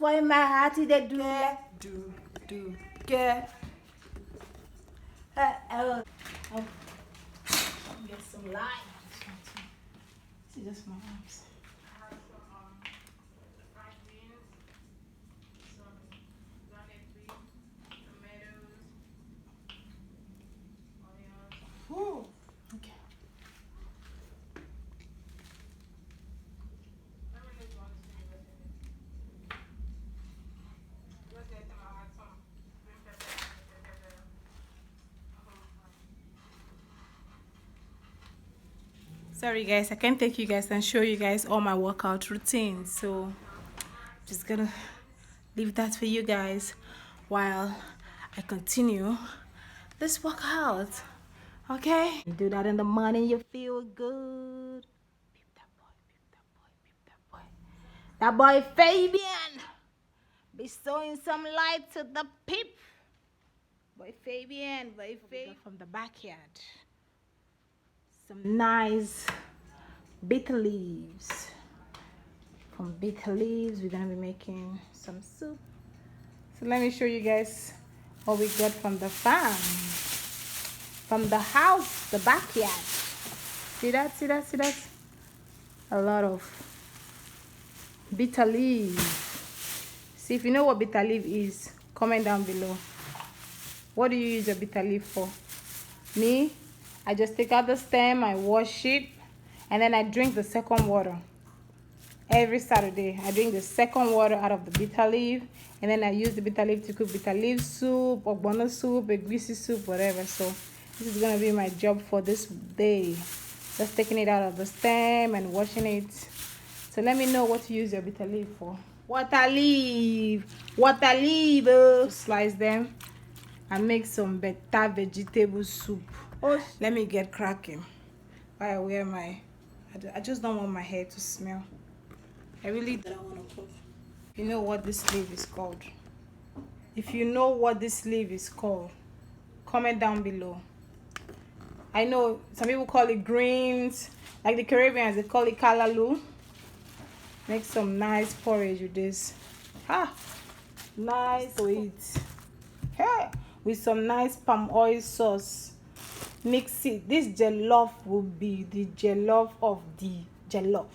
for my heart they do get. Oh, get some lime. This is just my arms. Ooh, okay. Sorry guys, I can't take you guys and show you guys all my workout routines, so just gonna leave that for you guys while I continue this workout. Okay, you do that in the morning, you feel good. Peep that boy, peep that boy, peep that boy. That boy Fabian be showing some light to the peep. Boy Fabian, from the backyard. Some nice bitter leaves. From bitter leaves, we're gonna be making some soup. So let me show you guys what we got from the farm, from the house, the backyard. See that? See that? See that? A lot of bitter leaf. See, if you know what bitter leaf is, comment down below. What do you use a bitter leaf for? Me, I just take out the stem, I wash it, and then I drink the second water. Every Saturday, I drink the second water out of the bitter leaf, and then I use the bitter leaf to cook bitter leaf soup, ogbono soup, egusi soup, whatever. So this is gonna be my job for this day. Just taking it out of the stem and washing it. So let me know what to use your bitter leaf for. Water leaf, slice them and make some better vegetable soup. Oh, let me get cracking while I wear my, I just don't want my hair to smell. I really don't want to cook. You know what this leaf is called? If you know what this leaf is called, comment down below. I know some people call it greens, like the Caribbeans, they call it kalalu. Make some nice porridge with this. Nice sweet. Hey, with some nice palm oil sauce. Mix it. This jollof will be the jollof of the jollof.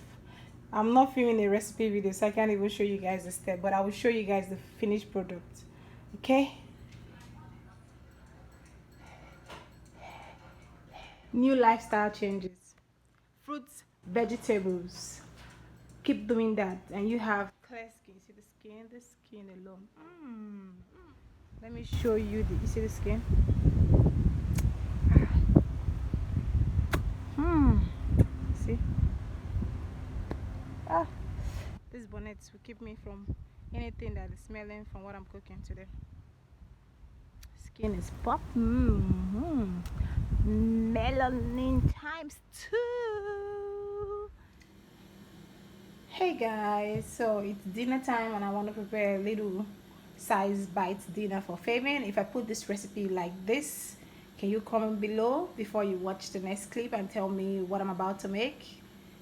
I'm not filming a recipe video, so I can't even show you guys the step, but I will show you guys the finished product. Okay? New lifestyle changes. Fruits, vegetables. Keep doing that, and you have clear skin. See the skin alone. Let me show you you see the skin? See? These bonnets will keep me from anything that is smelling from what I'm cooking today. Skin is pop. Melanin times 2. Hey guys, so it's dinner time and I want to prepare a little size bites dinner for Fabian. If I put this recipe like this, can you comment below before you watch the next clip and tell me what I'm about to make?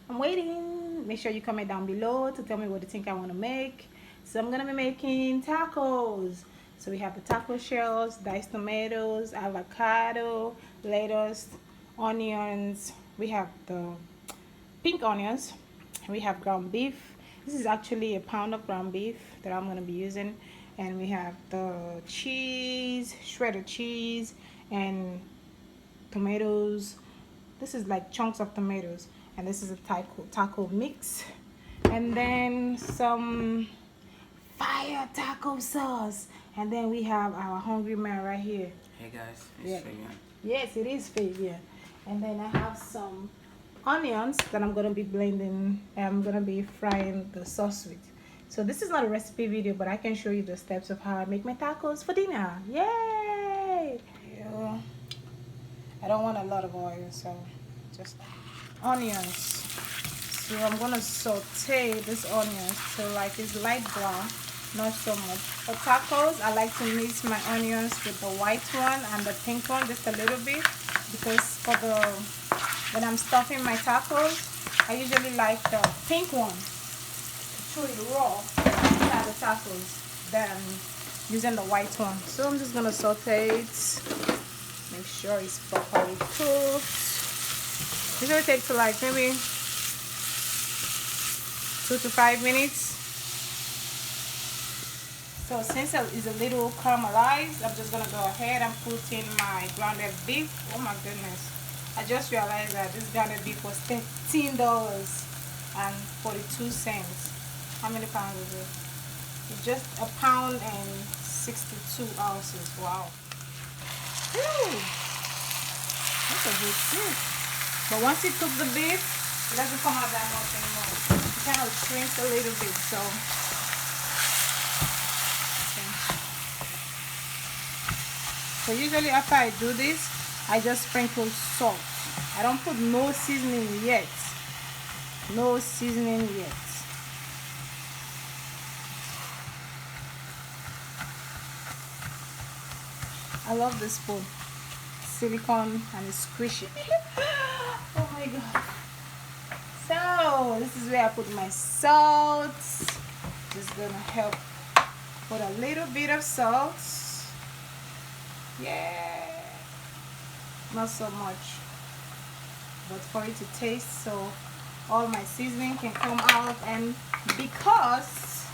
I'm waiting. Make sure you comment down below to tell me what you think I want to make. So I'm gonna be making tacos. So we have the taco shells, diced tomatoes, avocado, lettuce, onions. We have the pink onions. We have ground beef. This is actually a pound of ground beef that I'm gonna be using. And we have the cheese, shredded cheese, and tomatoes. This is like chunks of tomatoes. And this is a taco mix. And then some fire taco sauce. And then we have our hungry man right here. Hey guys, it's Fabian. Yes, it is Fabian. And then I have some onions that I'm gonna be blending. I'm gonna be frying the sauce with. So this is not a recipe video, but I can show you the steps of how I make my tacos for dinner. Yay! Yeah. I don't want a lot of oil, so just onions. So I'm gonna saute this onions till like it's light brown, not so much. For tacos, I like to mix my onions with the white one and the pink one just a little bit, because for when I'm stuffing my tacos, I usually like the pink one to chew it raw. the tacos than using the white one. So I'm just gonna saute it, make sure it's properly cooked. This will take to like maybe 2 to 5 minutes. So since it's a little caramelized, I'm just gonna go ahead and put in my grounded beef. Oh my goodness, I just realized that this grounded beef was $13.42. How many pounds is it? It's just a pound and 62 ounces. Wow. Woo! That's a good soup. But once you cook the beef, it doesn't come out that much anymore. It kind of shrinks a little bit. So usually after I do this, I just sprinkle salt. I don't put no seasoning yet. No seasoning yet. I love this spoon. Silicone and it's squishy. Oh my god. So this is where I put my salt. Just gonna help put a little bit of salt. Yeah, not so much, but for it to taste, so all my seasoning can come out. And because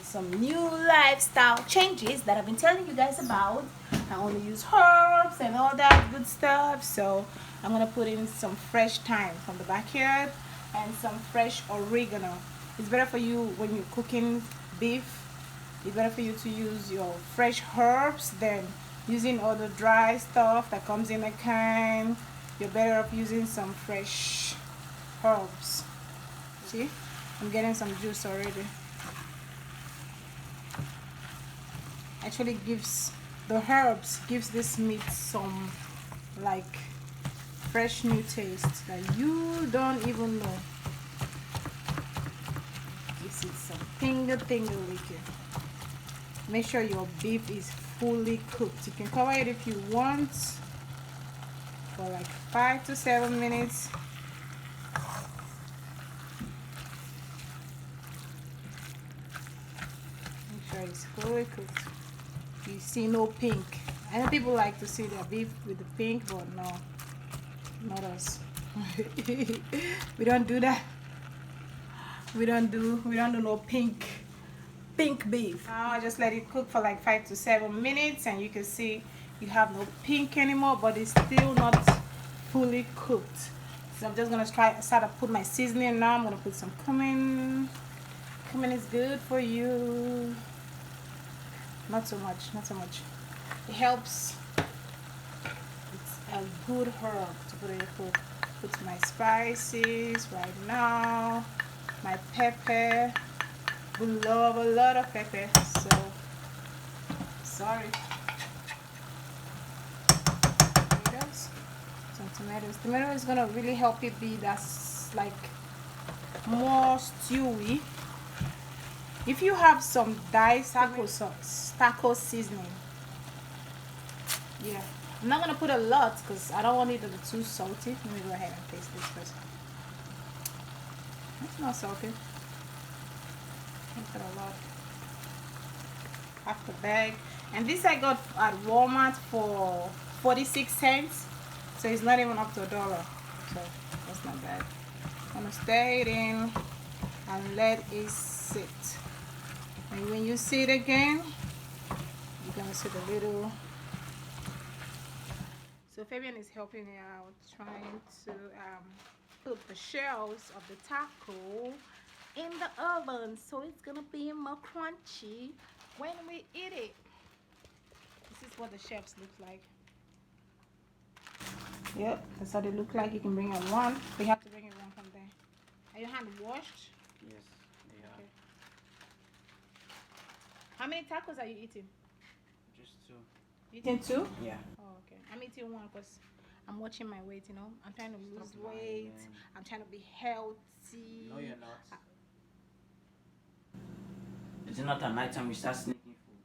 some new lifestyle changes that I've been telling you guys about, I only use herbs and all that good stuff. So I'm gonna put in some fresh thyme from the backyard and some fresh oregano. It's better for you when you're cooking beef. It's better for you to use your fresh herbs than using all the dry stuff that comes in a can. You're better off using some fresh herbs. See, I'm getting some juice already. Actually gives, the herbs gives this meat some like fresh new taste that you don't even know. Gives it some tingle-licky. Make sure your beef is fully cooked. You can cover it if you want for like 5 to 7 minutes. Make sure it's fully cooked. You see no pink. I know people like to see their beef with the pink, but no, not us. We don't do that. We don't do no pink beef. Now I just let it cook for like 5 to 7 minutes, and you can see you have no pink anymore, but it's still not fully cooked. So I'm just gonna start to put my seasoning now. I'm gonna put some cumin. Cumin is good for you. Not so much. It helps. It's a good herb to put in your food. Put my spices right now. My pepper. We love a lot of pepper, so sorry. Tomatoes. Some tomatoes. Tomato is gonna really help it be that's like more stewy. If you have some diced taco sauce, taco seasoning, yeah. I'm not gonna put a lot because I don't want it to be too salty. Let me go ahead and taste this first. It's not salty. Put a lot. Half the bag. And this I got at Walmart for 46 cents. So it's not even up to $1. So that's not bad. I'm gonna stir it in and let it sit. And when you see it again, you're gonna see the little. So Fabian is helping me out, trying to put the shells of the taco in the oven, so it's gonna be more crunchy when we eat it. This is what the shells look like. Yep, that's how they look like. You can bring it one. We have to bring it one from there. Are your hands washed? Yes, they are. Okay. How many tacos are you eating? Just 2. Eating 2? Yeah. Oh, okay. I'm eating 1 because I'm watching my weight, you know. I'm trying to lose weight. I'm trying to be healthy. No, you're not. Is it not at night time we start sneaking food?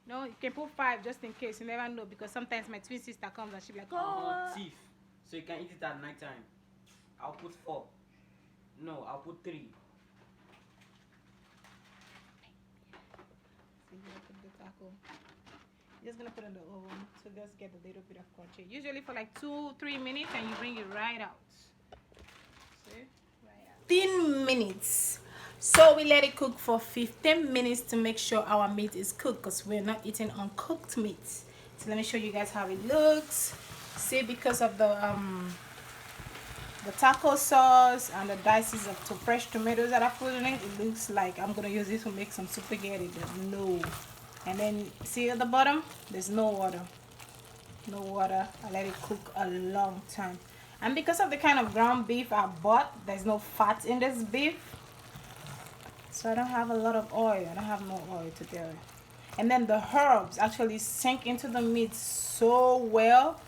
No, you can put 5 just in case. You never know, because sometimes my twin sister comes and she'll be like, oh, Thief. So you can eat it at night time. I'll put 4. No, I'll put 3. So you're gonna put the taco. You're just gonna put it in the oven to just get a little bit of crunchy. Usually for like 2-3 minutes, and you bring it right out. See? Right out. 15 minutes. So we let it cook for 15 minutes to make sure our meat is cooked, because we're not eating uncooked meat. So let me show you guys how it looks. See, because of the taco sauce and the dices of fresh tomatoes that I put in it, it looks like I'm gonna use this to make some spaghetti. But no. And then see at the bottom, there's no water. No water. I let it cook a long time. And because of the kind of ground beef I bought, there's no fat in this beef. So I don't have a lot of oil. I don't have no oil together. And then the herbs actually sink into the meat so well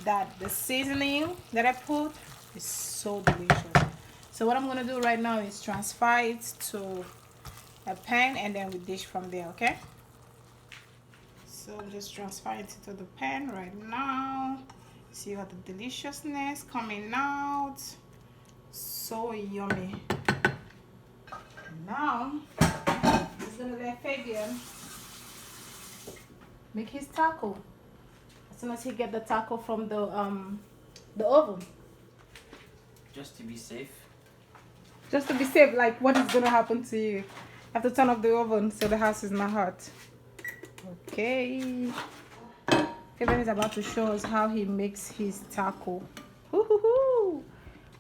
that the seasoning that I put is so delicious. So what I'm gonna do right now is transfer it to a pan, and then we dish from there, okay? So I'm just transferring it to the pan right now. See all the deliciousness coming out. So yummy. Now, I'm just gonna let Fabian make his taco. As soon as he get the taco from the oven. Just to be safe. Just to be safe, like what is gonna happen to you? You have to turn off the oven so the house is not hot. Okay. Fabian is about to show us how he makes his taco. Woo-hoo-hoo.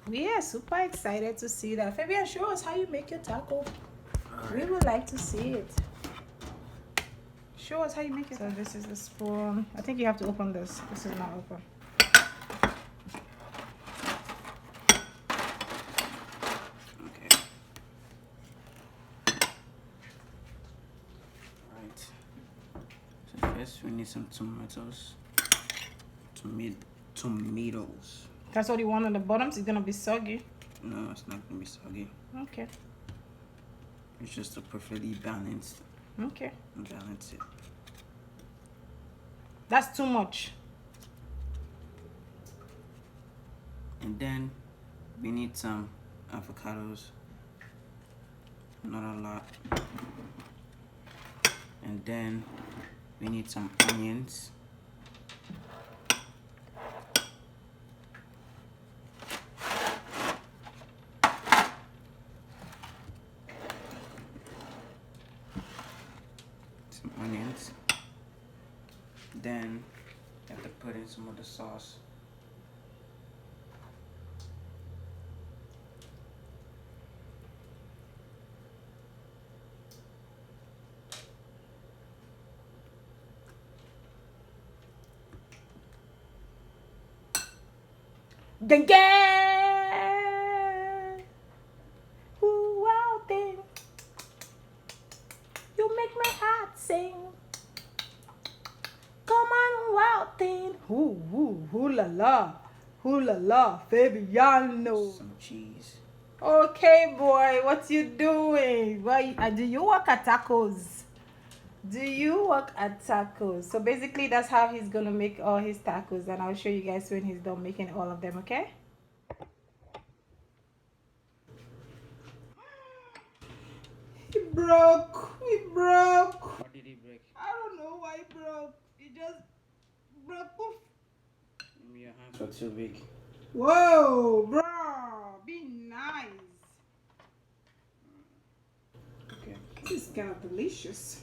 We are super excited to see that. Fabian, show us how you make your taco. We would like to see it. Show us how you make it. So this is the spoon. I think you have to open this. This is not open. Okay. Alright. So first we need some tomatoes. Tomatoes. That's what you want on the bottom. It's gonna be soggy. No, it's not gonna be soggy. Okay. It's just a perfectly balanced. Okay. Balance it. That's too much. And then we need some avocados. Not a lot. And then we need some onions. Some onions. Then you have to put in some of the sauce. Gang gang. Ooh, wow, thing. You make my heart sing. Come on, wild thing. Ooh, la la. Ooh la la, Fabiano. Some cheese. Okay, boy, what you doing? Why do you work at tacos? Do you work at tacos? So basically, that's how he's gonna make all his tacos, and I'll show you guys when he's done making all of them. Okay? He broke. He broke. What did he break? I don't know why he broke. He just broke. Poof. Your hands are too big. Whoa, bro, be nice. Okay. This is kind of delicious.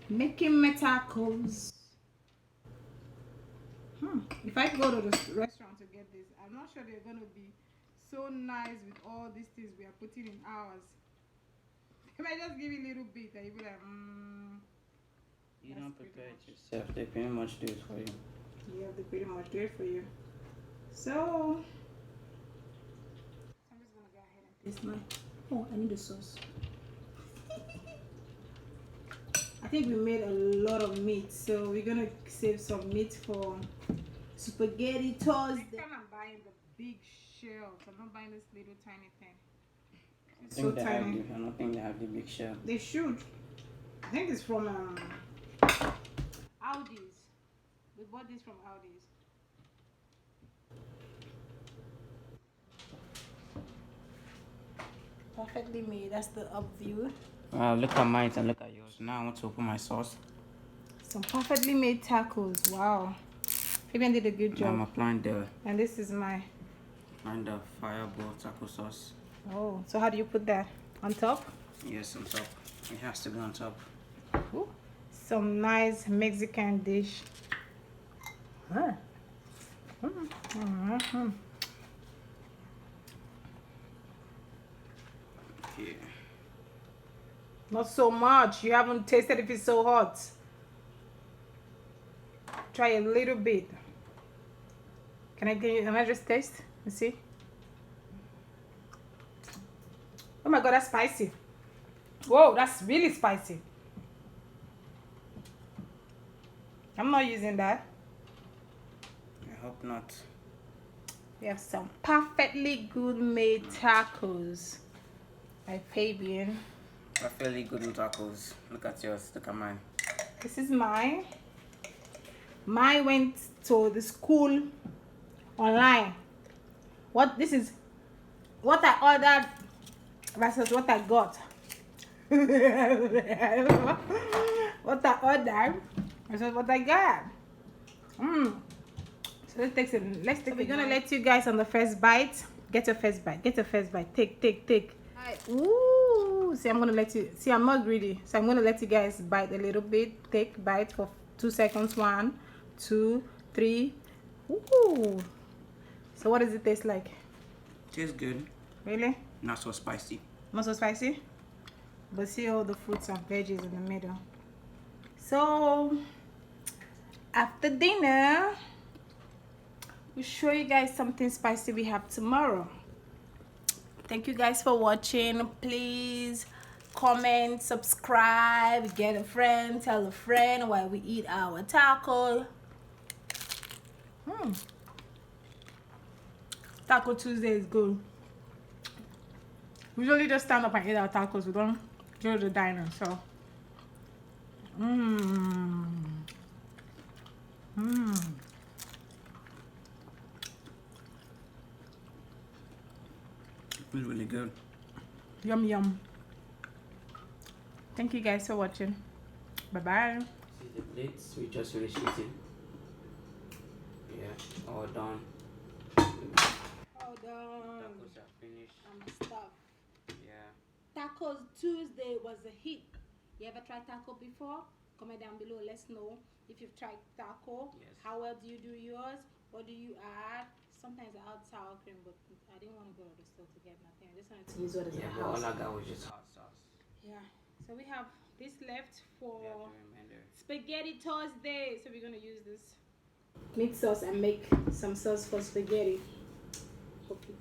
Making my tacos. If I go to the restaurant to get this, I'm not sure they're gonna be so nice with all these things we are putting in ours. They might just give you a little bit and you'll be like, You don't prepare it yourself. They pretty much do it for you. Yeah, they pretty much do it for you. So I'm just gonna go ahead and taste mine. Oh, I need the sauce. I think we made a lot of meat, so we're gonna save some meat for spaghetti toast. Next time I'm buying the big shells. I'm not buying this little tiny thing. It's so tiny. I don't think they have the big shell. They should. I think it's from Aldi's. We bought this from Aldi's. Perfectly made. That's the up view. Look at mine and look at yours. Now I want to open my sauce. Some perfectly made tacos. Wow. Fabian did a good job. I'm applying the And this is my. fireball taco sauce. Oh, so how do you put that? On top? Yes, on top. It has to be on top. Ooh. Some nice Mexican dish. Huh. Yeah. Not so much. You haven't tasted if it's so hot. Try a little bit. Can I just taste? You see? Oh my god, that's spicy. Whoa, that's really spicy. I'm not using that. I hope not. We have some perfectly good made tacos by Fabian. Perfectly good in tacos. Look at yours. Look at mine. This is mine. Mine went to the school online. What this is what I ordered versus what I got. What I ordered versus what I got. So let's take it. We're gonna let you guys on the first bite. Get your first bite. Get your first bite. Take. Ooh. See, I'm gonna let you. See, I'm not greedy, so I'm gonna let you guys bite a little bit. Take bite for 2 seconds. 1, 2, 3. Ooh. So what does it taste like? Tastes good. Really? Not so spicy. Not so spicy? But see all the fruits and veggies in the middle. So after dinner, we'll show you guys something spicy we have tomorrow. Thank you guys for watching. Please comment, subscribe, get a friend, tell a friend while we eat our taco. Taco Tuesday is good. We usually just stand up and eat our tacos. We don't go to the diner, so. It's really good. Yum yum. Thank you guys for watching. Bye bye. See the plates. We just finished eating. Yeah, all done. All done. Tacos are finished. I'm stuffed. Yeah. Tacos Tuesday was a hit. You ever tried taco before? Comment down below. Let's know if you've tried taco. Yes. How well do you do yours? What do you add? Sometimes I add sour cream, but I didn't want to go to the store to get nothing. I just wanted to use what is in Yeah, the but all house. I got was just hot sauce. Yeah. So we have this left for Yeah, the remainder. spaghetti Thursday. So we're gonna use this meat sauce and make some sauce for spaghetti. Okay.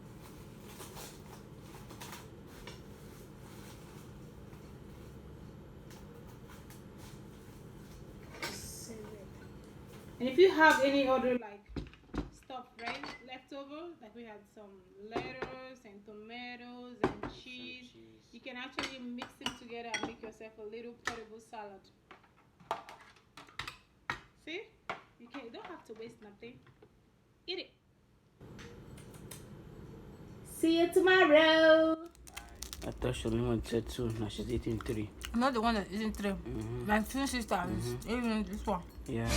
And if you have any other like stuff right left over, like we had some lettuce and tomatoes and cheese, you can actually mix them together and make yourself a little portable salad. See, you don't have to waste nothing. Eat it. See you tomorrow. I thought she only wanted 2. Now she's eating 3. I'm not the one that isn't 3. My twin sister is eating this one. Yeah.